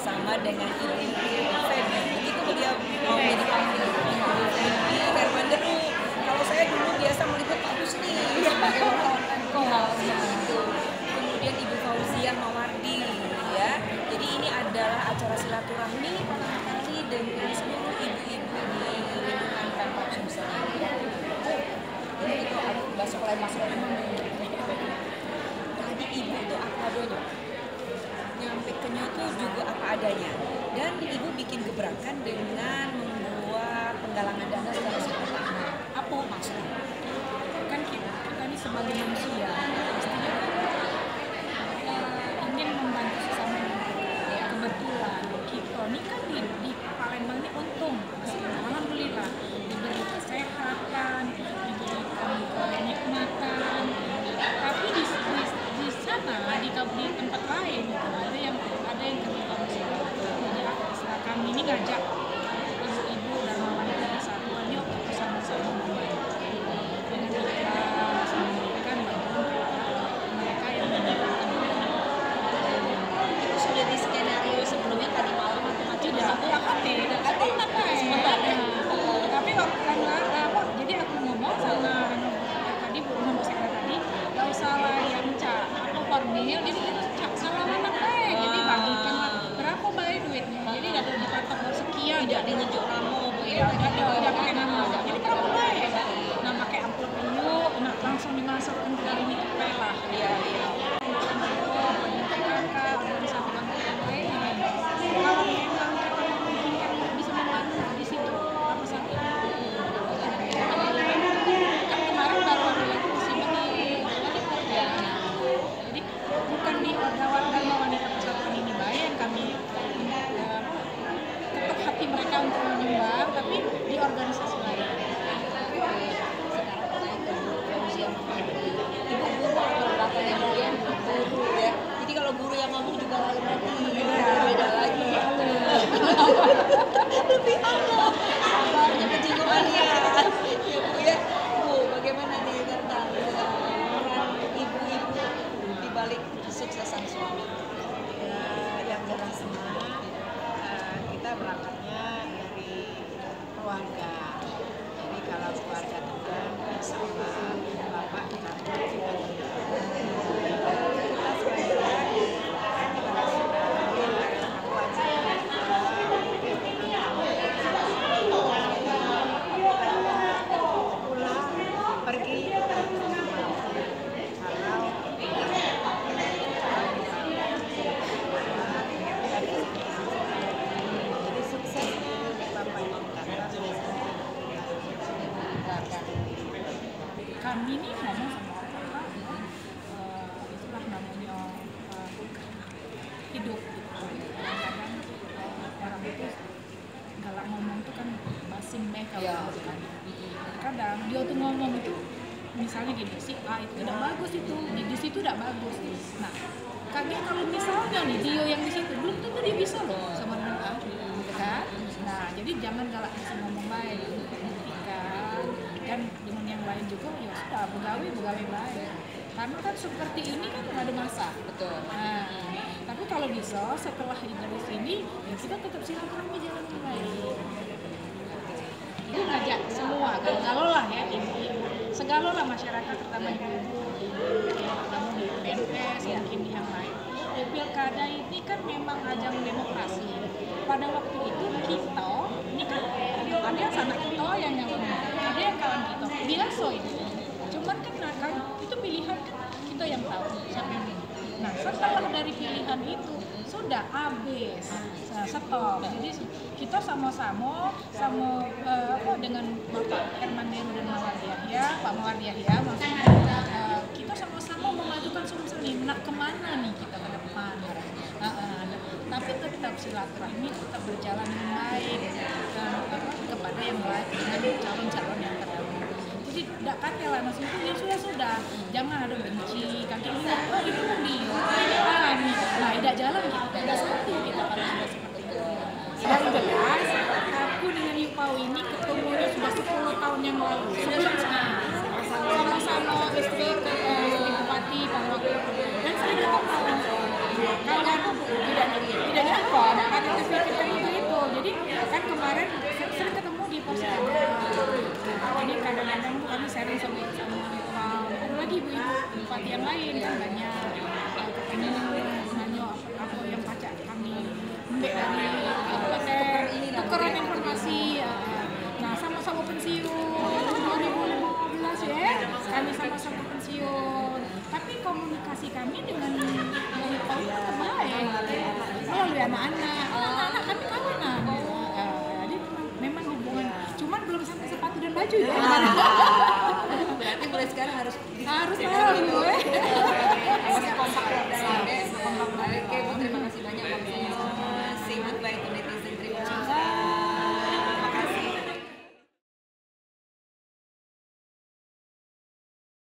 bersama dengan Ibu Feby. Begitu beliau mau menjadi pemimpin Ibu Feby Hermanderu. Kalau saya dulu biasa meliput Pak Husni sebagai wartawan Menko seperti itu. Kemudian Ibu Fauziah Mawardi, ya. Jadi ini adalah acara silaturahmi pertama kali dengan seluruh ibu-ibu di lingkungan Pemprov Sumsel. Jadi itu masuk lagi. Tadi ibu itu apa adanya, nyampe kenyot itu juga apa adanya. Dan ibu bikin gebrakan dengan membuat penggalangan dana secara sederhana. Apa maksudnya? Kan kita ini sebagai manusia pastinya ingin membantu sesama manusia. Kebetulan kita ini kan di Palembang ini untung, alhamdulillah diberi kesehatan, diberikan kenikmatan. Tapi di sana di tempat lain ada yang kebutuhan seperti itu. Jadi kami ini ngajak ibu-ibu dan wanita persatuan yuk kita sama-sama membantu dengan ikhlas memberikan bantuan mereka yang membutuhkan. Itu sudah di skenario sebelumnya tadi malam atau macam Tidak, tapi jadi aku ngomong sama tadi Bu Nomor Sekretari tadi, gak usah lah yang apa formil, jadi kita salaman jadi bagikan berapa baik duitnya, jadi gak ada dipatok sekian, tidak ditunjuk nama, tidak pakai nama, jadi berapa baik, nah pakai amplop yuk, nah langsung dimasukkan ke dalam itu lah, iya. Kalau memang kita memungkinkan bisa membantu di situ apa saja. Kan kemarin baru ada lagi musibah di jadi bukan di warga wanita persatuan ini yang kami ketuk hati mereka untuk menyumbang, tapi di organisasi lain. Guru ya. Jadi kalau guru yang ngomong juga lain lagi, beda lagi. Lebih Allah, kabarnya kejingungannya. Ya Bu ya, Bu, bagaimana nih tentang peran ibu-ibu di balik kesuksesan suami? Ya, yang jelas semua kita berangkatnya dari keluarga. Jadi kalau keluarga tenang, insya Allah Bapak dan Ibu kita sebagai pergi jadi suksesnya Bapak Ibu Kami ini ngomong sama orang itulah namanya hidup gitu. Kadang-kadang orang itu galak ngomong tuh kan basing deh kalau gitu kan. Kadang dia tuh ngomong itu misalnya gini, si A itu tidak bagus itu, di situ tidak bagus. Nah, kaget kalau misalnya nih dia yang di situ belum tentu dia bisa loh sama dengan A, gitu kan? Nah, jadi jangan galak bisa ngomong baik, buktikan. Dan dengan yang lain juga ya sudah begawe baik. Karena kan seperti ini kan nggak ada masa. Betul. Nah, tapi kalau bisa setelah dari sini ya kita tetap silaturahmi jalan yang baik. Itu ngajak semua, kalau lah ya ibu-ibu, segala lah masyarakat terutama ibu-ibu, terutama di PNS, mungkin di yang lain. Di pilkada ini kan memang ajang demokrasi. Pada waktu itu kita, ini kan ada yang sanak kita yang nyalon, ada yang kawan kita, biasa itu. Cuman kan itu pilihan kan kita yang tahu siapa yang pilih. Nah setelah dari pilihan itu sudah habis, stop. Jadi kita sama-sama dengan Bapak Hermanderu dan Pak Mawardi Yahya, maksudnya kita sama-sama memajukan Sumsel ini. Nak kemana nih kita ke depan? Tapi tetap silaturahmi tetap berjalan dengan baik kepada yang lain dengan calon-calon yang terdahulu. Jadi tidak kata lah maksudnya ya sudah jangan ada benci kaki ini itu kan dia ini kami nah tidak jalan kita tidak satu kita kalau sudah seperti itu. Yang jelas aku dengan Yupau ini ketemunya sudah 10 tahun yang lalu sebelum sama-sama istri bupati pada waktu itu dan saya tidak tahu kalau tidak apa kan kemarin sering ketemu di pos ada. Jadi kadang-kadang kami sharing sama ada lagi ibu-ibu bupati yang lain kan banyak ketemu nanya apa yang pacak kami mbak dari tukeran informasi. Nah sama-sama pensiun 2015 ya, kami sama-sama pensiun. Tapi komunikasi kami dengan Pak tetap baik. Melalui anak-anak kami kawanan. Jadi memang hubungan, cuman belum sampai sepatu dan baju ya. Berarti mulai sekarang harus Harus tahu gue. kompak ya. Kompak banget. Oke, Bu, terima